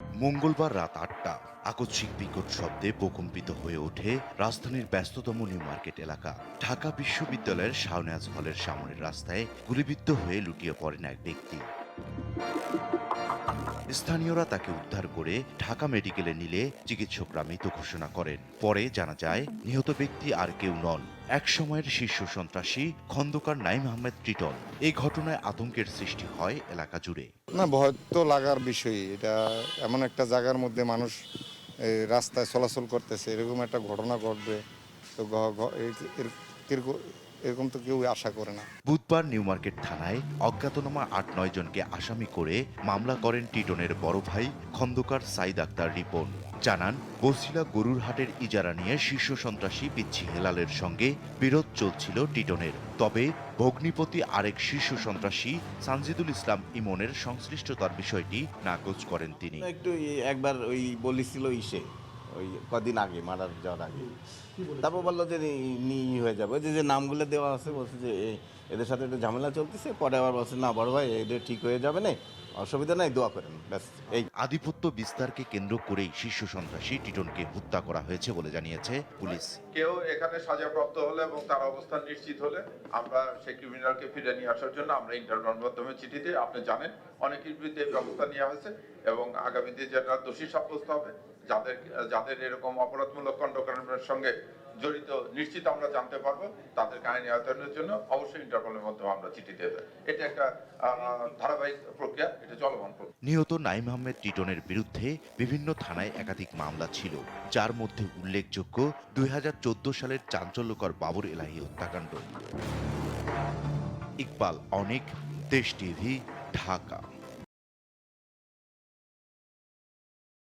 মঙ্গলবার রাত ৮টা আকস্মিক বিকট শব্দে প্রকম্পিত হয়ে ওঠে রাজধানীর ব্যস্ততম নিউ মার্কেট এলাকা। ঢাকা বিশ্ববিদ্যালয়ের শাহনেওয়াজ হলের সামনের রাস্তায় গুলিবিদ্ধ হয়ে লুটিয়ে পড়েন এক ব্যক্তি। স্থানীয়রা তাকে উদ্ধার করে ঢাকা মেডিকেলে নিলে চিকিৎসকরা মৃত ঘোষণা করেন। পরে জানা যায় নিহত ব্যক্তি আর কেউ নন, এক সময়ের শীর্ষ সন্ত্রাসী খন্দকার নাঈম আহমেদ টিটন। এই ঘটনায় আতঙ্কের সৃষ্টি হয় এলাকা জুড়ে। না, ভয় তো লাগার বিষয়। এটা এমন একটা জায়গার মধ্যে মানুষ রাস্তায় চলাচল করতেছে, এরকম একটা ঘটনা ঘটবে তো এরকম তো কেউ আশা করে না। বুধবার নিউ মার্কেট থানায় অজ্ঞাতনামা ৮-৯ জনকে আসামি করে মামলা করেন টিটনের বড় ভাই খন্দকার সাইদ আক্তার রিপন। জানান, বছিলা গরুর হাটের ইজারা নিয়ে শীর্ষ সন্ত্রাসী পিচ্ছি হেলালের সঙ্গে বিরোধ চলছিল টিটনের। তবে ভগ্নিপতি আরেক শীর্ষ সন্ত্রাসী সানজিদুল ইসলাম ইমনের সংশ্লিষ্টতার বিষয়টি নাকচ করেন তিনি। একটু একবার ওই বলেছিল ওই কদিন আগে মারার যাওয়ার আগে, তারপর বললো যে হয়ে যাবে, যে নামগুলো দেওয়া আছে, বলছে যে এদের সাথে একটু ঝামেলা চলতেছে। পরে আবার বলছে না বড় ভাই, এদের ঠিক হয়ে যাবে না, অসুবিধা নাই, দোয়া করেন, ব্যাস। এই আধিপত্য বিস্তারকে কেন্দ্র করেই শীর্ষ সন্ত্রাসী টিটনকে হত্যা করা হয়েছে বলে জানিয়েছে পুলিশ। কেউ এখানে সাজাপ্রাপ্ত হলে এবং তার অবস্থান নিশ্চিত হলে আমরা সেই ক্রিমিনালকে ফিরে নিয়ে আসার জন্য আমরা ইন্টারভিউর মাধ্যমে চিঠি দিই। আপনি জানেন অনেকের বিরুদ্ধে ব্যবস্থা নেওয়া হয়েছে এবং আগামীতে যেটা দোষী সাব্যস্ত হবে, যাদের এরকম অপরাধমূলক কাণ্ডকর্মের সঙ্গে জড়িত নিশ্চিত আমরা জানতে পারবো, তাদেরকে আইনি আওতানোর জন্য অবশ্যই ইন্টারপোলের মাধ্যমে আমরা চিঠি দেবো। এটা একটা ধারাবাহিক প্রক্রিয়া, এটা চলমান প্রক্রিয়া। নিহত নাঈম আহমেদ টিটনের বিরুদ্ধে বিভিন্ন থানায় একাধিক মামলা ছিল, যার মধ্যে উল্লেখযোগ্য ২০১৪ সালের চাঞ্চল্যকর বাবর এলাহী হত্যাকাণ্ড। ইকবাল অনিক, দেশ টিভি, ঢাকা।